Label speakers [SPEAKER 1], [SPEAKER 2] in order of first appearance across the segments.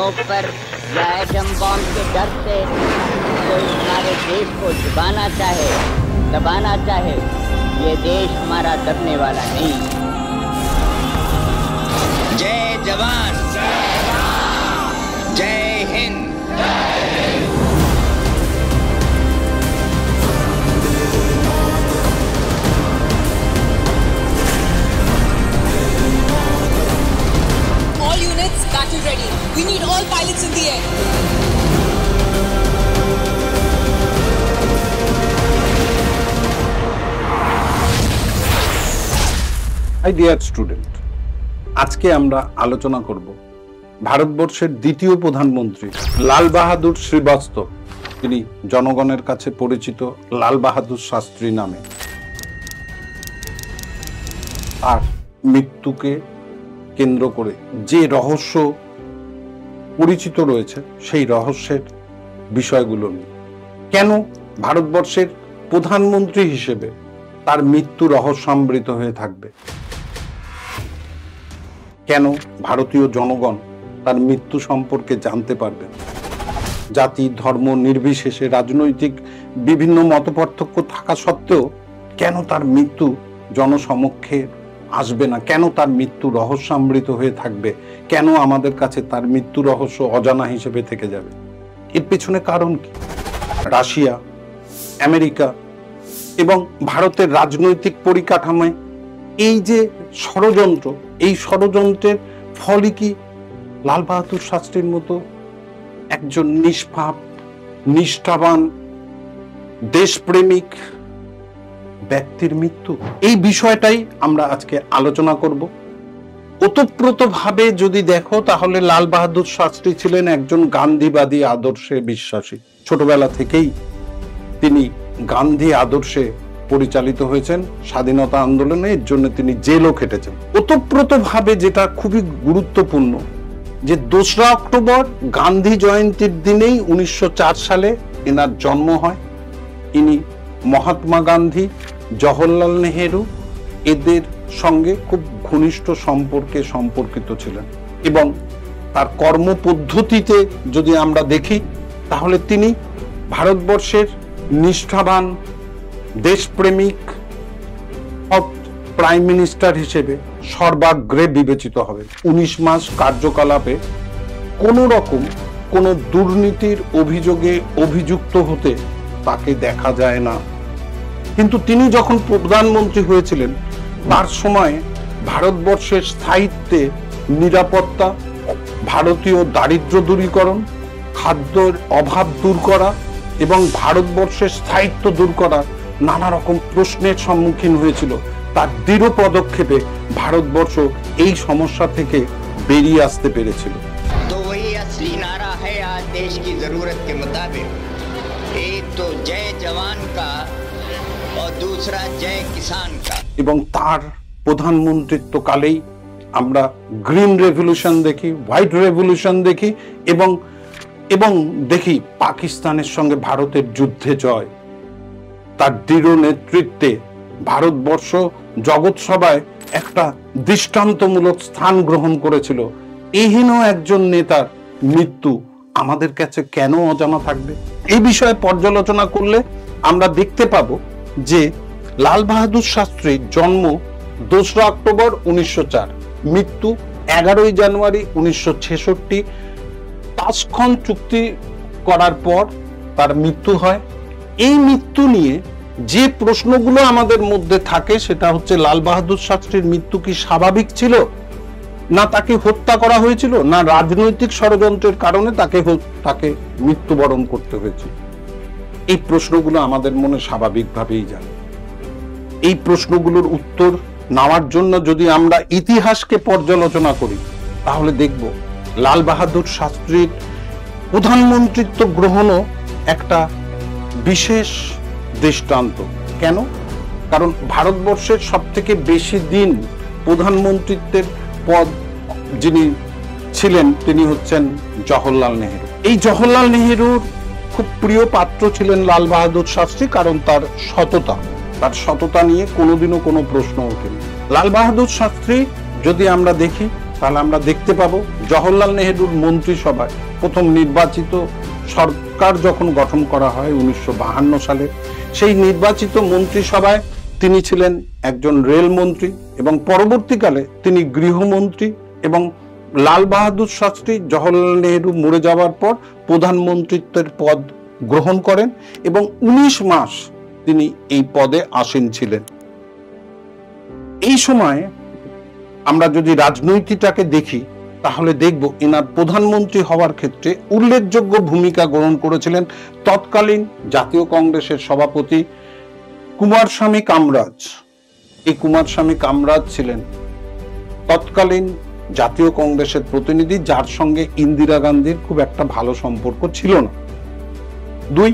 [SPEAKER 1] नोक पर या एटम बॉम्ब के डर से कोई हमारे देश को दबाना चाहे, ये देश हमारा दबने वाला नहीं।
[SPEAKER 2] जय जवान, जय Hind.
[SPEAKER 3] All units battle ready. We need all pilots in the air.
[SPEAKER 4] Hi dear student, আজকে আমরা আলোচনা করব ভারতবর্ষের দ্বিতীয় প্রধানমন্ত্রী লাল বাহাদুর শ্রীবাস্তব, তিনি জনগণের কাছে পরিচিত লাল বাহাদুর শাস্ত্রী নামে, আর মৃত্যুকে কেন্দ্র করে যে রহস্য পরিচিত রয়েছে সেই রহস্যের বিষয়গুলো নিয়ে। কেন ভারতবর্ষের প্রধানমন্ত্রী হিসেবে তার মৃত্যু রহস্যামৃত হয়ে থাকবে, কেন ভারতীয় জনগণ তার মৃত্যু সম্পর্কে জানতে পারবে, জাতি ধর্ম নির্বিশেষে রাজনৈতিক বিভিন্ন মতপার্থক্য থাকা সত্ত্বেও কেন তার মৃত্যু জনসমক্ষে আসবে না, কেন তার মৃত্যু রহস্যামৃত হয়ে থাকবে, কেন আমাদের কাছে তার মৃত্যু রহস্য অজানা হিসেবে থেকে যাবে। এর পেছনে কারণ কি? রাশিয়া, আমেরিকা এবং ভারতের রাজনৈতিক পরিকাঠামোয় এই যে ষড়যন্ত্র, এই ষড়যন্ত্রের ফলে কি লাল বাহাদুর শাস্ত্রীর মতো একজন নিষ্পাপ, নিষ্ঠাবান, দেশপ্রেমিক ব্যক্তির মৃত্যু? এই বিষয়টাই আমরা আজকে আলোচনা করব। ওতপ্রোতভাবে যদি দেখো তাহলে লাল বাহাদুর শাস্ত্রী ছিলেন একজন গান্ধীবাদী আদর্শে বিশ্বাসী। ছোটবেলা থেকেই তিনি গান্ধী আদর্শে পরিচালিত হয়েছেন, স্বাধীনতা আন্দোলনে এর জন্য তিনি জেলও খেটেছেন। ওতপ্রোতভাবে যেটা খুবই গুরুত্বপূর্ণ যে 2রা অক্টোবর গান্ধী জয়ন্তীর দিনেই 1904 সালে এনার জন্ম হয়। ইনি মহাত্মা গান্ধী, জওহরলাল নেহেরু এদের সঙ্গে খুব ঘনিষ্ঠ সম্পর্কে সম্পর্কিত ছিলেন, এবং তার কর্মপদ্ধতিতে যদি আমরা দেখি তাহলে তিনি ভারতবর্ষের নিষ্ঠাবান দেশপ্রেমিক প্রাইম মিনিস্টার হিসেবে সর্বাগ্রে বিবেচিত হবে। 19 মাস কার্যকলাপে কোনো রকম কোনো দুর্নীতির অভিযোগে অভিযুক্ত হতে তাকে দেখা যায় না। কিন্তু তিনি যখন প্রধানমন্ত্রী হয়েছিলেন তার সময় ভারতবর্ষের স্থায়িত্বে নিরাপত্তা, ভারতীয় দারিদ্র্য দূরীকরণ, খাদ্যের অভাব দূর করা এবং ভারতবর্ষের স্থায়িত্ব দূর করা নানা রকম প্রশ্নের সম্মুখীন হয়েছিল। তার দৃঢ় পদক্ষেপে ভারতবর্ষ এই সমস্যা থেকে বেরিয়ে আসতে পেরেছিল।
[SPEAKER 2] तो वही असली नारा है आज देश की जरूरत के मुताबिक, एक तो जय जवान का और दूसरा जय किसान का।
[SPEAKER 4] এবং তার প্রধানমন্ত্রিত্ব কালেই আমরা গ্রিন রেভলিউশন দেখি, হোয়াইট রেভলিউশন দেখি, এবং দেখি পাকিস্তানের সঙ্গে ভারতের যুদ্ধে জয়। তার দৃঢ় নেতৃত্বে ভারতবর্ষ জগৎ সভায় একটা দৃষ্টান্তমূলক স্থান গ্রহণ করেছিল। এহেন একজন নেতার মৃত্যু আমাদের কাছে কেন অজানা থাকবে? এই বিষয়ে পর্যালোচনা করলে আমরা দেখতে পাবো যে লাল বাহাদুর শাস্ত্রীর জন্ম 2রা অক্টোবর 1904, মৃত্যু 11ই জানুয়ারি 1966। তাশখন্দ চুক্তি করার পর তার মৃত্যু হয়। এই মৃত্যু নিয়ে যে প্রশ্নগুলো আমাদের মধ্যে থাকে সেটা হচ্ছে লাল বাহাদুর শাস্ত্রীর মৃত্যু কি স্বাভাবিক ছিল, না তাকে হত্যা করা হয়েছিল, না রাজনৈতিক ষড়যন্ত্রের কারণে তাকে মৃত্যুবরণ করতে হয়েছিল। এই প্রশ্নগুলো আমাদের মনে স্বাভাবিকভাবেই যায়। এই প্রশ্নগুলোর উত্তর নেওয়ার জন্য যদি আমরা ইতিহাসকে পর্যালোচনা করি তাহলে দেখব লাল বাহাদুর শাস্ত্রীর প্রধানমন্ত্রিত্ব গ্রহণও একটা বিশেষ দৃষ্টান্ত। কেন? কারণ ভারতবর্ষের সবথেকে বেশি দিন প্রধানমন্ত্রিত্বের পদ যিনি ছিলেন তিনি হচ্ছেন জওহরলাল নেহেরু। এই জওহরলাল নেহেরুর খুব প্রিয় পাত্র ছিলেন লাল বাহাদুর শাস্ত্রী, কারণ তার সততা নিয়ে কোনোদিনও কোনো প্রশ্ন ওঠেনি। লাল বাহাদুর শাস্ত্রী যদি আমরা দেখি তাহলে আমরা দেখতে পাবো জওহরলাল নেহেরুর মন্ত্রিসভায় প্রথম নির্বাচিত সরকার যখন গঠন করা হয় 1952 সালে, সেই নির্বাচিত মন্ত্রিসভায় তিনি ছিলেন একজন রেলমন্ত্রী এবং পরবর্তীকালে তিনি গৃহমন্ত্রী, এবং লাল বাহাদুর শাস্ত্রী জওহরলাল নেহেরু মরে যাওয়ার পর প্রধানমন্ত্রীত্বের পদ গ্রহণ করেন এবং 19 মাস তিনি এই পদে আসীন ছিলেন। এই সময় আমরা যদি রাজনীতিটাকে দেখি তাহলে দেখব এনার প্রধানমন্ত্রী হওয়ার ক্ষেত্রে উল্লেখযোগ্য ভূমিকা গ্রহণ করেছিলেন তৎকালীন জাতীয় কংগ্রেসের সভাপতি কুমারস্বামী কামরাজ। এই কুমারস্বামী কামরাজ ছিলেন তৎকালীন জাতীয় কংগ্রেসের প্রতিনিধি, যার সঙ্গে ইন্দিরা গান্ধীর খুব একটা ভালো সম্পর্ক ছিল না। দুই,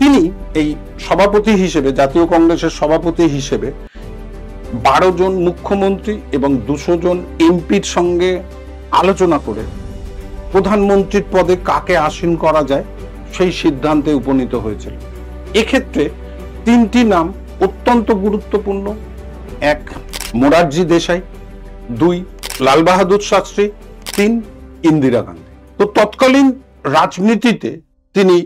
[SPEAKER 4] তিনি এই সভাপতি হিসেবে, জাতীয় কংগ্রেসের সভাপতি হিসেবে 12 জন মুখ্যমন্ত্রী এবং 200 জন এমপির সঙ্গে আলোচনা করে প্রধানমন্ত্রীর পদে কাকে আসীন করা যায় সেই সিদ্ধান্তে উপনীত হয়েছিল। এক্ষেত্রে 3টি নাম অত্যন্ত গুরুত্বপূর্ণ। 1 মোরারজি দেশাই, 2 লাল বাহাদুর শাস্ত্রী, 3 ইন্দিরা গান্ধী। তো তৎকালীন রাজনীতিতে তিনি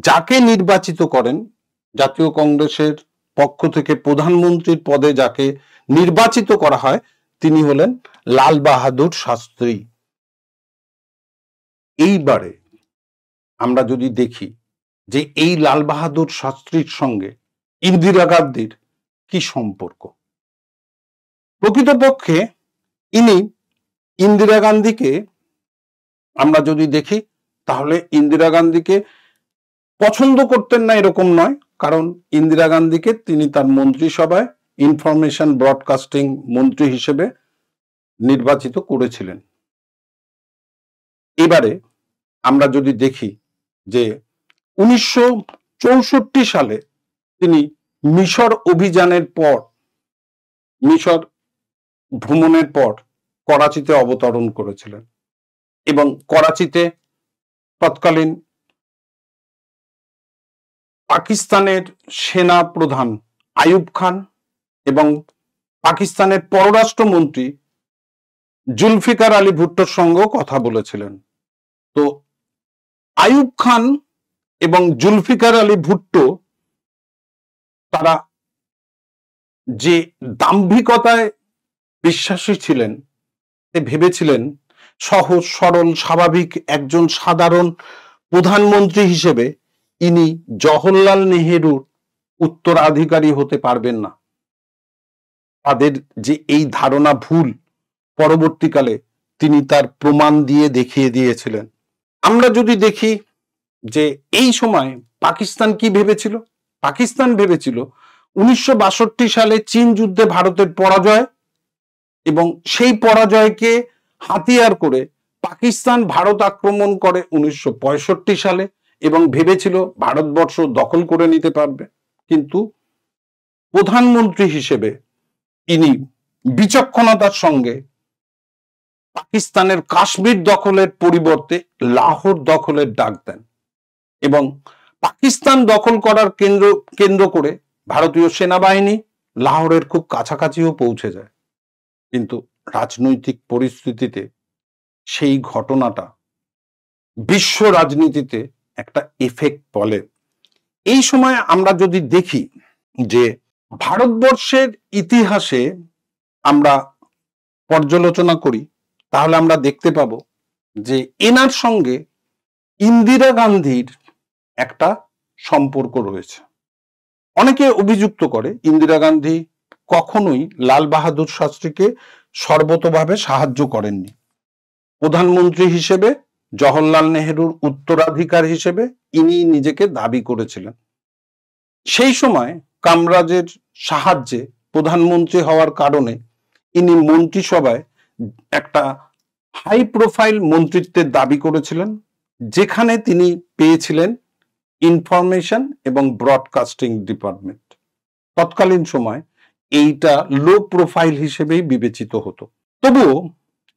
[SPEAKER 4] যাকে নির্বাচিত করেন, জাতীয় কংগ্রেসের পক্ষ থেকে প্রধানমন্ত্রীর পদে যাকে নির্বাচিত করা হয় তিনি হলেন লাল বাহাদুর শাস্ত্রী। এইবারে আমরা যদি দেখি যে এই লাল বাহাদুর শাস্ত্রীর সঙ্গে ইন্দিরা গান্ধীর কি সম্পর্ক, প্রকৃতপক্ষে ইনি ইন্দিরা গান্ধীকে, আমরা যদি দেখি তাহলে ইন্দিরা গান্ধীকে পছন্দ করতেন না এরকম নয়, কারণ ইন্দিরা গান্ধীকে তিনি তার মন্ত্রিসভায় ইনফরমেশন ব্রডকাস্টিং মন্ত্রী হিসেবে নির্বাচিত করেছিলেন। এবারে আমরা যদি দেখি যে 1964 সালে তিনি মিশর অভিযানের পর, মিশর ভ্রমণের পর করাচিতে অবতরণ করেছিলেন এবং করাচিতে তৎকালীন পাকিস্তানের সেনা প্রধান আইয়ুব খান এবং পাকিস্তানের পররাষ্ট্রমন্ত্রী জুলফিকার আলী ভুট্টোর সঙ্গেও কথা বলেছিলেন। তো আইয়ুব খান এবং জুলফিকার আলী ভুট্টো তারা যে দাম্ভিকতায় বিশ্বাসী ছিলেন, ভেবেছিলেন সহজ সরল স্বাভাবিক একজন সাধারণ প্রধানমন্ত্রী হিসেবে ইনি জওহরলাল নেহেরুর উত্তরাধিকারী হতে পারবেন না। তাদের যে এই ধারণা ভুল, পরবর্তীকালে তিনি তার প্রমাণ দিয়ে দেখিয়ে দিয়েছিলেন। আমরা যদি দেখি যে এই সময় পাকিস্তান কি ভেবেছিল, পাকিস্তান ভেবেছিল 1962 সালে চীন যুদ্ধে ভারতের পরাজয় এবং সেই পরাজয়কে হাতিয়ার করে পাকিস্তান ভারত আক্রমণ করে 1965 সালে এবং ভেবেছিল ভারতবর্ষ দখল করে নিতে পারবে। কিন্তু প্রধানমন্ত্রী হিসেবে ইনি বিচক্ষণতার সঙ্গে পাকিস্তানের কাশ্মীর দখলের পরিবর্তে লাহোর দখলের ডাক দেন এবং পাকিস্তান দখল করার কেন্দ্র করে ভারতীয় সেনাবাহিনী লাহোরের খুব কাছাকাছিও পৌঁছে যায়। কিন্তু রাজনৈতিক পরিস্থিতিতে সেই ঘটনাটা বিশ্ব রাজনীতিতে একটা এফেক্ট ফলে। এই সময় আমরা যদি দেখি যে ভারতবর্ষের ইতিহাসে আমরা পর্যালোচনা করি তাহলে আমরা দেখতে পাবো যে এনার সঙ্গে ইন্দিরা গান্ধীর একটা সম্পর্ক রয়েছে। অনেকে অভিযুক্ত করে ইন্দিরা গান্ধী কখনোই লাল বাহাদুর শাস্ত্রীকে সর্বতোভাবে সাহায্য করেননি। প্রধানমন্ত্রী হিসেবে জওহরলাল নেহেরুর উত্তরাধিকার হিসেবে ইনি নিজেকে দাবি করেছিলেন। সেই সময় কামরাজের সাহায্যে প্রধানমন্ত্রী হওয়ার কারণে ইনি মন্ত্রিসভায় একটা হাই প্রোফাইল মন্ত্রিত্বের দাবি করেছিলেন, যেখানে তিনি পেয়েছিলেন ইনফরমেশন এবং ব্রডকাস্টিং ডিপার্টমেন্ট। তৎকালীন সময় এইটা লো প্রোফাইল হিসেবেই বিবেচিত হতো। তবুও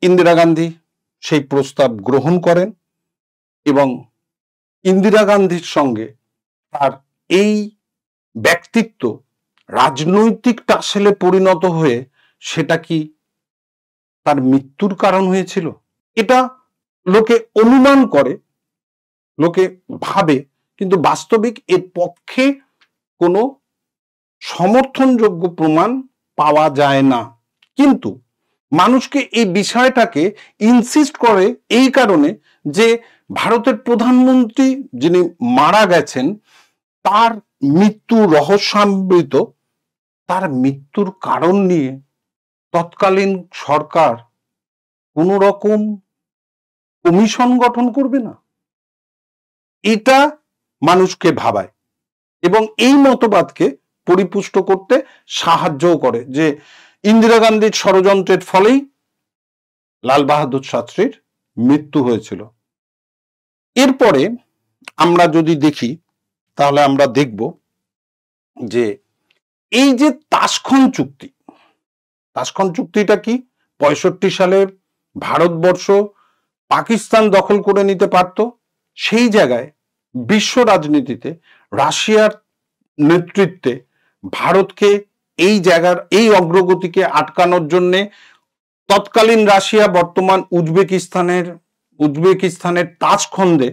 [SPEAKER 4] ইন্দিরা গান্ধী সেই প্রস্তাব গ্রহণ করেন এবং ইন্দিরা গান্ধীর সঙ্গে তার এই ব্যক্তিত্ব রাজনৈতিক টাসেলে পরিণত হয়ে সেটা কি তার মৃত্যুর কারণ হয়েছিল? এটা লোকে অনুমান করে, লোকে ভাবে, কিন্তু বাস্তবিক এর পক্ষে কোনো সমর্থনযোগ্য প্রমাণ পাওয়া যায় না। কিন্তু মানুষকে এই বিষয়টাকে ইনসিস্ট করে এই কারণে যে ভারতের প্রধানমন্ত্রী যিনি মারা গেছেন তার মৃত্যু রহস্যামৃত, তার মৃত্যুর কারণ নিয়ে তৎকালীন সরকার কোন রকম কমিশন গঠন করবে না, এটা মানুষকে ভাবায় এবং এই মতবাদকে পরিপুষ্ট করতে সাহায্য করে যে ইন্দিরা গান্ধীর ষড়যন্ত্রের ফলেই লাল বাহাদুর শাস্ত্রীর মৃত্যু হয়েছিল। এরপরে আমরা যদি দেখি তাহলে আমরা দেখব যে এই যে তাশখন্দ চুক্তি, তাশখন্দ চুক্তিটা কি? 65 সালে ভারতবর্ষ পাকিস্তান দখল করে নিতে পারত, সেই জায়গায় বিশ্ব রাজনীতিতে রাশিয়ার নেতৃত্বে ভারতকে এই জায়গার এই অগ্রগতিকে আটকানোর জন্য তৎকালীন রাশিয়া বর্তমান উজবেকিস্তানের তাশখন্দে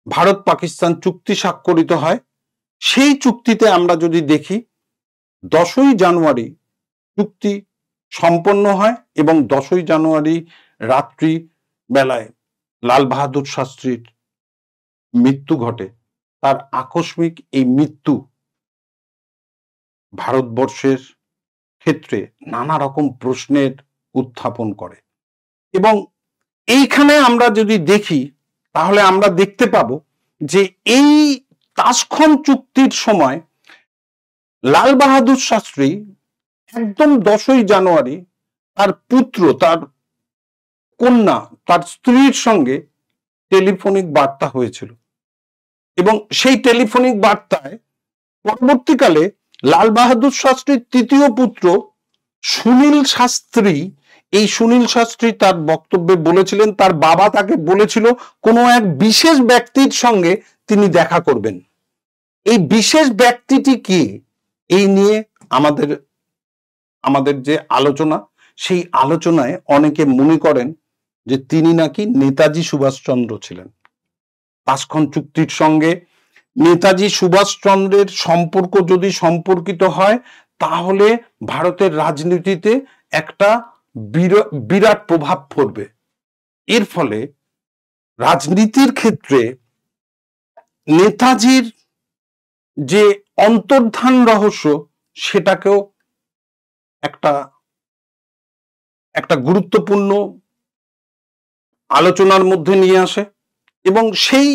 [SPEAKER 4] ভারত পাকিস্তান চুক্তি স্বাক্ষরিত হয়। সেই চুক্তিতে আমরা যদি দেখি 10ই জানুয়ারি চুক্তি সম্পন্ন হয় এবং 10ই জানুয়ারি রাত্রি বেলায় লাল বাহাদুর শাস্ত্রীর মৃত্যু ঘটে। তার আকস্মিক এই মৃত্যু ভারতবর্ষের ক্ষেত্রে নানা রকম প্রশ্নের উত্থাপন করে এবং এইখানে আমরা যদি দেখি তাহলে আমরা দেখতে পাবো যে এই তাশখন্দ চুক্তির সময় লাল বাহাদুর শাস্ত্রী একদম 10ই জানুয়ারি তার পুত্র, তার কন্যা, তার স্ত্রীর সঙ্গে টেলিফোনিক বার্তা হয়েছিল এবং সেই টেলিফোনিক বার্তায় পরবর্তীকালে লাল বাহাদুর শাস্ত্রীর তৃতীয় পুত্র সুনীল শাস্ত্রী, এই সুনীল শাস্ত্রী তার বক্তব্যে বলেছিলেন তার বাবা তাকে বলেছিল কোনো এক বিশেষ ব্যক্তির সঙ্গে তিনি দেখা করবেন। এই বিশেষ ব্যক্তিটি কি, এই নিয়ে আমাদের যে আলোচনা, সেই আলোচনায় অনেকে মনে করেন যে তিনি নাকি নেতাজি সুভাষচন্দ্র ছিলেন। তাশখন্দ চুক্তির সঙ্গে নেতাজি সুভাষচন্দ্রের সম্পর্ক যদি সম্পর্কিত হয় তাহলে ভারতের রাজনীতিতে একটা বিরাট প্রভাব পড়বে। এর ফলে রাজনীতির ক্ষেত্রে নেতাজির যে অন্তর্ধান রহস্য সেটাকেও একটা গুরুত্বপূর্ণ আলোচনার মধ্যে নিয়ে আসে এবং সেই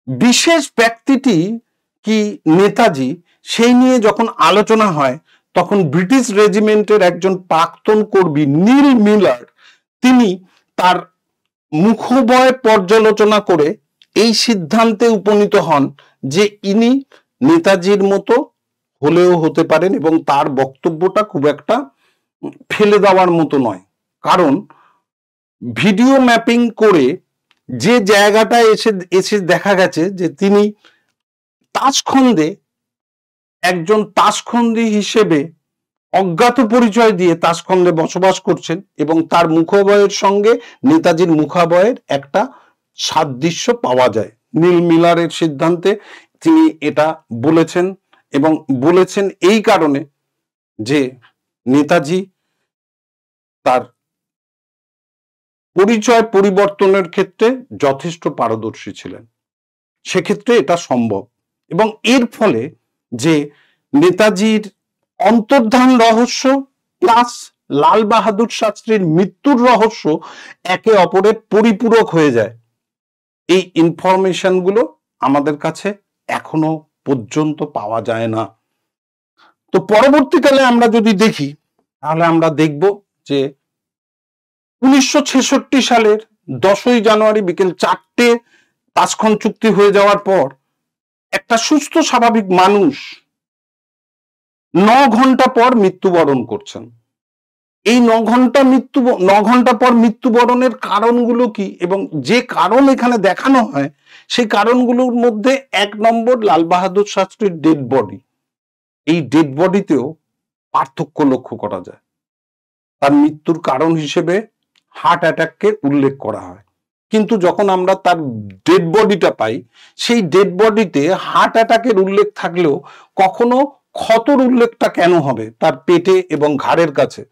[SPEAKER 4] বিশেষ ব্যক্তিটি কি নেতাজি, সেই নিয়ে যখন আলোচনা হয় তখন ব্রিটিশ রেজিমেন্টের একজন প্রাক্তন কর্মী নীল মিলার তিনি তার মুখবয় পর্যালোচনা করে এই সিদ্ধান্তে উপনীত হন যে ইনি নেতাজির মতো হলেও হতে পারেন এবং তার বক্তব্যটা খুব একটা ফেলে দেওয়ার মতো নয়। কারণ ভিডিও ম্যাপিং করে যে জায়গাটায় এসে দেখা গেছে যে তিনি তাশখন্দে একজন তাশখন্দি হিসেবে অজ্ঞাত পরিচয় দিয়ে তাশখন্দে বসবাস করছেন এবং তার মুখবয়ের সঙ্গে নেতাজির মুখাবয়ের একটা সাদৃশ্য পাওয়া যায়। নীল মিলারের সিদ্ধান্তে তিনি এটা বলেছেন এবং বলেছেন এই কারণে যে নেতাজি তার পরিচয় পরিবর্তনের ক্ষেত্রে যথেষ্ট পারদর্শী ছিলেন, সেক্ষেত্রে এটা সম্ভব। এবং এর ফলে যে নেতাজির অন্তর্ধান রহস্য প্লাস লাল বাহাদুর শাস্ত্রীর মৃত্যুর রহস্য একে অপরের পরিপূরক হয়ে যায়। এই ইনফরমেশন গুলো আমাদের কাছে এখনো পর্যন্ত পাওয়া যায় না। তো পরবর্তীকালে আমরা যদি দেখি তাহলে আমরা দেখব যে 1966 সালের 10ই জানুয়ারি বিকেল 4টে তাশখন্দ চুক্তি হয়ে যাওয়ার পর একটা সুস্থ স্বাভাবিক মানুষ 9 ঘন্টা পর মৃত্যুবরণ করছেন। এই 9 ঘন্টা পর মৃত্যুবরণের কারণগুলো কি এবং যে কারণ এখানে দেখানো হয় সেই কারণগুলোর মধ্যে 1 নম্বর লাল বাহাদুর শাস্ত্রীর ডেড বডি। এই ডেড বডিতেও পার্থক্য লক্ষ্য করা যায়। তার মৃত্যুর কারণ হিসেবে হার্ট অ্যাটাককে উল্লেখ করা হয়, কিন্তু যখন আমরা তার ডেড বডিটা পাই, সেই ডেড বডিতে হার্ট অ্যাটাকের উল্লেখ থাকলেও কখনো ক্ষতর উল্লেখটা কেন হবে? তার পেটে এবং ঘাড়ের কাছে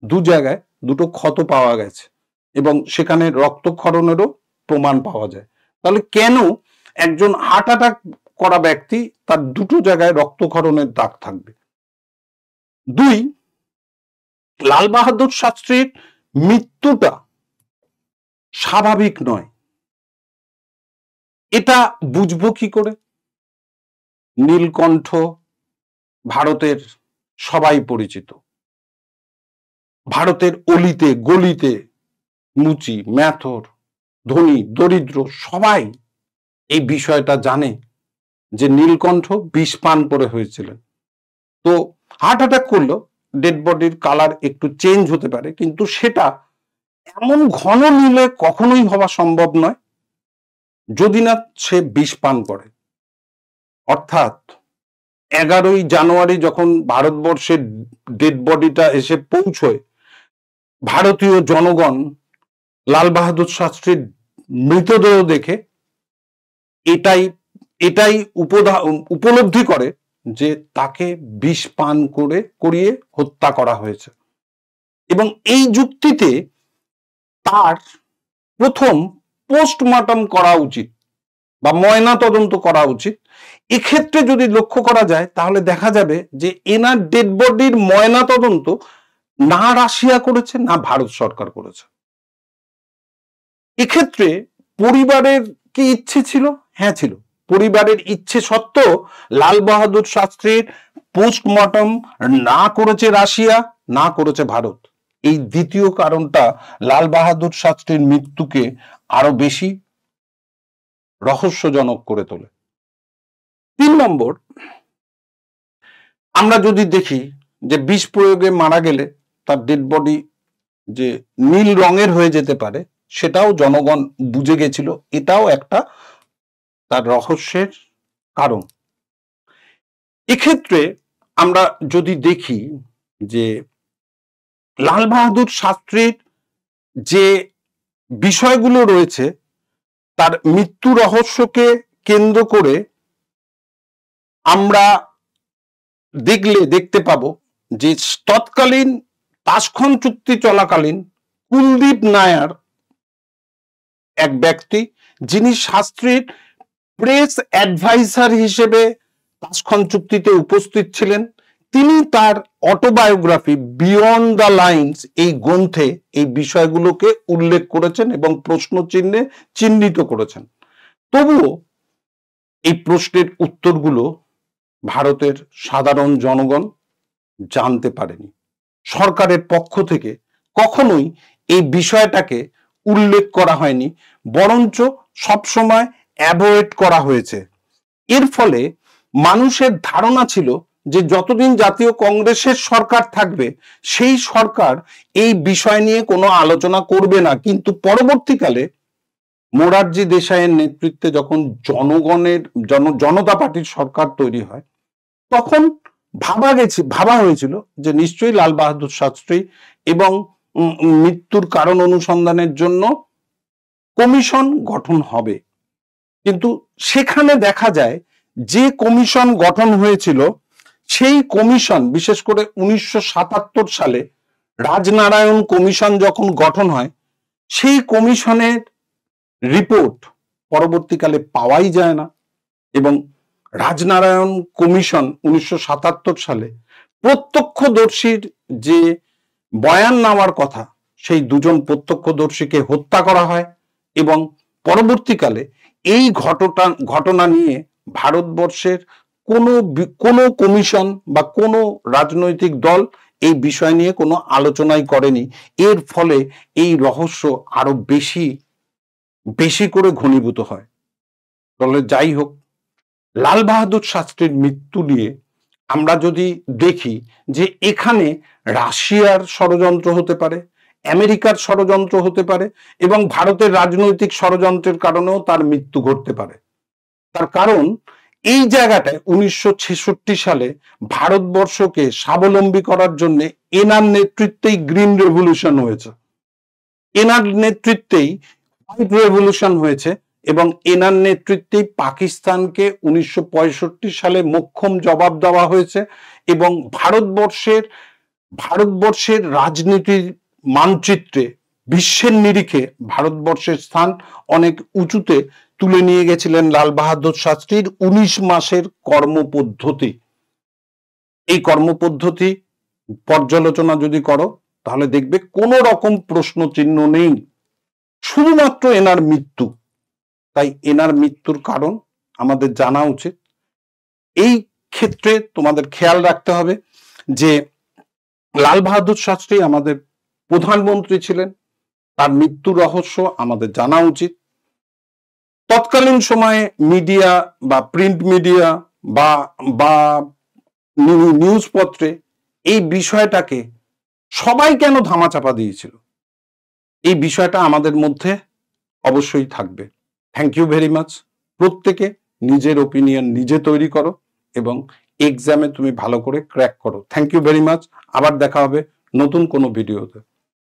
[SPEAKER 4] দু জায়গায় দুটো ক্ষত পাওয়া গেছে এবং সেখানে রক্তক্ষরণেরও প্রমাণ পাওয়া যায়। তাহলে কেন একজন হার্ট অ্যাটাক করা ব্যক্তি তার দুটো জায়গায় রক্তক্ষরণের দাগ থাকবে? দুই, লাল বাহাদুর শাস্ত্রীর মৃত্যুটা স্বাভাবিক নয়, এটা বুঝবো কি করে? নীলকণ্ঠ ভারতের সবাই পরিচিত, ভারতের অলিতে গলিতে মুচি ম্যাথর ধনী দরিদ্র সবাই এই বিষয়টা জানে যে নীলকণ্ঠ বিষ পান করে হয়েছিলেন। তো হার্ট অ্যাটাক করলো, ডেড বডির কালার একটু চেঞ্জ হতে পারে, কিন্তু সেটা এমন ঘন নীলে কখনোই হওয়া সম্ভব নয় যদি না সে বিষ পান করে। অর্থাৎ 11ই জানুয়ারি যখন ভারতবর্ষের ডেড বডিটা এসে পৌঁছয়, ভারতীয় জনগণ লাল বাহাদুর শাস্ত্রীর মৃতদেহ দেখে এটাই উপলব্ধি করে যে তাকে বিষ পান করিয়ে হত্যা করা হয়েছে। এবং এই যুক্তিতে তার প্রথম পোস্টমর্টম করা উচিত বা ময়না তদন্ত করা উচিত। এক্ষেত্রে যদি লক্ষ্য করা যায় তাহলে দেখা যাবে যে এনার ডেড বডির ময়না তদন্ত না রাশিয়া করেছে না ভারত সরকার করেছে। এক্ষেত্রে পরিবারের কি ইচ্ছে ছিল? হ্যাঁ ছিল। পরিবারের ইচ্ছে সত্ত্বেও লাল বাহাদুর শাস্ত্রীর পোস্টমর্টম না করেছে রাশিয়া, না করেছে ভারত। এই দ্বিতীয় কারণটা লাল বাহাদুর শাস্ত্রীর মৃত্যুকে আরো বেশি রহস্যজনক করে তোলে। 3 নম্বর, আমরা যদি দেখি যে বিষ প্রয়োগে মারা গেলে তার ডেড বডি যে নীল রঙের হয়ে যেতে পারে, সেটাও জনগণ বুঝে গেছিল, এটাও একটা তার রহস্যের কারণ। এক্ষেত্রে আমরা যদি দেখি যে লাল বাহাদুর শাস্ত্রীর যে বিষয়গুলো রয়েছে তার মৃত্যু রহস্যকে কেন্দ্র করে আমরা দেখতে পাবো যে তৎকালীন তাশখন্দ চুক্তি চলাকালীন কুলদীপ নায়ার এক ব্যক্তি, যিনি শাস্ত্রীর প্রেস অ্যাডভাইজার হিসেবে তাশখন্দ চুক্তিতে উপস্থিত ছিলেন, তিনি তার অটোবায়োগ্রাফি বিয়ন্ড দ্য লাইন্স এই গ্রন্থে এই বিষয়গুলোকে উল্লেখ করেছেন এবং প্রশ্ন চিহ্নে চিহ্নিত করেছেন। তবুও এই প্রশ্নের উত্তরগুলো ভারতের সাধারণ জনগণ জানতে পারেনি। সরকারের পক্ষ থেকে কখনোই এই বিষয়টাকে উল্লেখ করা হয়নি, বরঞ্চ সবসময় অ্যাভয়েড করা হয়েছে। এর ফলে মানুষের ধারণা ছিল যে যতদিন জাতীয় কংগ্রেসের সরকার থাকবে সেই সরকার এই বিষয় নিয়ে কোনো আলোচনা করবে না। কিন্তু পরবর্তীকালে মোরারজি দেশাইয়ের নেতৃত্বে যখন জনতা পার্টির সরকার তৈরি হয়, তখন ভাবা হয়েছিল যে নিশ্চয়ই লাল বাহাদুর শাস্ত্রী এবং মৃত্যুর কারণ অনুসন্ধানের জন্য কমিশন গঠন হবে। কিন্তু সেখানে দেখা যায় যে কমিশন গঠন হয়েছিল সেই কমিশন, বিশেষ করে 1977 সালে রাজনারায়ণ কমিশন যখন গঠন হয়, সেই কমিশনের রিপোর্ট পরবর্তীকালে পাওয়াই যায় না। এবং রাজনারায়ণ কমিশন 1977 সালে প্রত্যক্ষদর্শীর যে বয়ান নেওয়ার কথা, সেই 2জন প্রত্যক্ষদর্শীকে হত্যা করা হয় এবং পরবর্তীকালে এই ঘটনা নিয়ে ভারতবর্ষের কোনো কমিশন বা কোনো রাজনৈতিক দল এই বিষয় নিয়ে কোনো আলোচনাই করেনি। এর ফলে এই রহস্য আরো বেশি করে ঘনীভূত হয়। তাহলে যাই হোক, লাল বাহাদুর শাস্ত্রীর মৃত্যু নিয়ে আমরা যদি দেখি যে এখানে রাশিয়ার ষড়যন্ত্র হতে পারে, আমেরিকার ষড়যন্ত্র হতে পারে এবং ভারতের রাজনৈতিক ষড়যন্ত্রের কারণেও তার মৃত্যু ঘটতে পারে। তার কারণ এই জায়গাটায় 1966 সালে ভারতবর্ষকে স্বাবলম্বী করার জন্য এনার নেতৃত্বেই গ্রিন রেভলিউশন হয়েছে, এনার নেতৃত্বেই হোয়াইট রেভলিউশন হয়েছে এবং এনার নেতৃত্বেই পাকিস্তানকে 1965 সালে মোক্ষম জবাব দেওয়া হয়েছে এবং ভারতবর্ষের রাজনীতির মানচিত্রে বিশ্বের নিরিখে ভারতবর্ষের স্থান অনেক উঁচুতে তুলে নিয়ে গেছিলেন লাল বাহাদুর শাস্ত্রীর 19 মাসের কর্মপদ্ধতি। এই কর্মপদ্ধতি পর্যালোচনা যদি করো তাহলে দেখবে কোনো রকম প্রশ্ন চিহ্ন নেই, শুধুমাত্র এনার মৃত্যু। তাই এনার মৃত্যুর কারণ আমাদের জানা উচিত। এই ক্ষেত্রে তোমাদের খেয়াল রাখতে হবে যে লাল বাহাদুর শাস্ত্রী আমাদের প্রধানমন্ত্রী ছিলেন, তার মৃত্যুর রহস্য আমাদের জানা উচিত। তৎকালীন সময়ে মিডিয়া বা প্রিন্ট মিডিয়া বা নিউজপত্রে এই বিষয়টাকে সবাই কেন ধামাচাপা দিয়েছিল, এই বিষয়টা আমাদের মধ্যে অবশ্যই থাকবে। Thank you very much. প্রত্যেকে নিজের ওপিনিয়ন নিজে তৈরি করো এবং এক্সামে তুমি ভালো করে ক্র্যাক করো। Thank you very much. আবার দেখা হবে নতুন কোনো ভিডিওতে।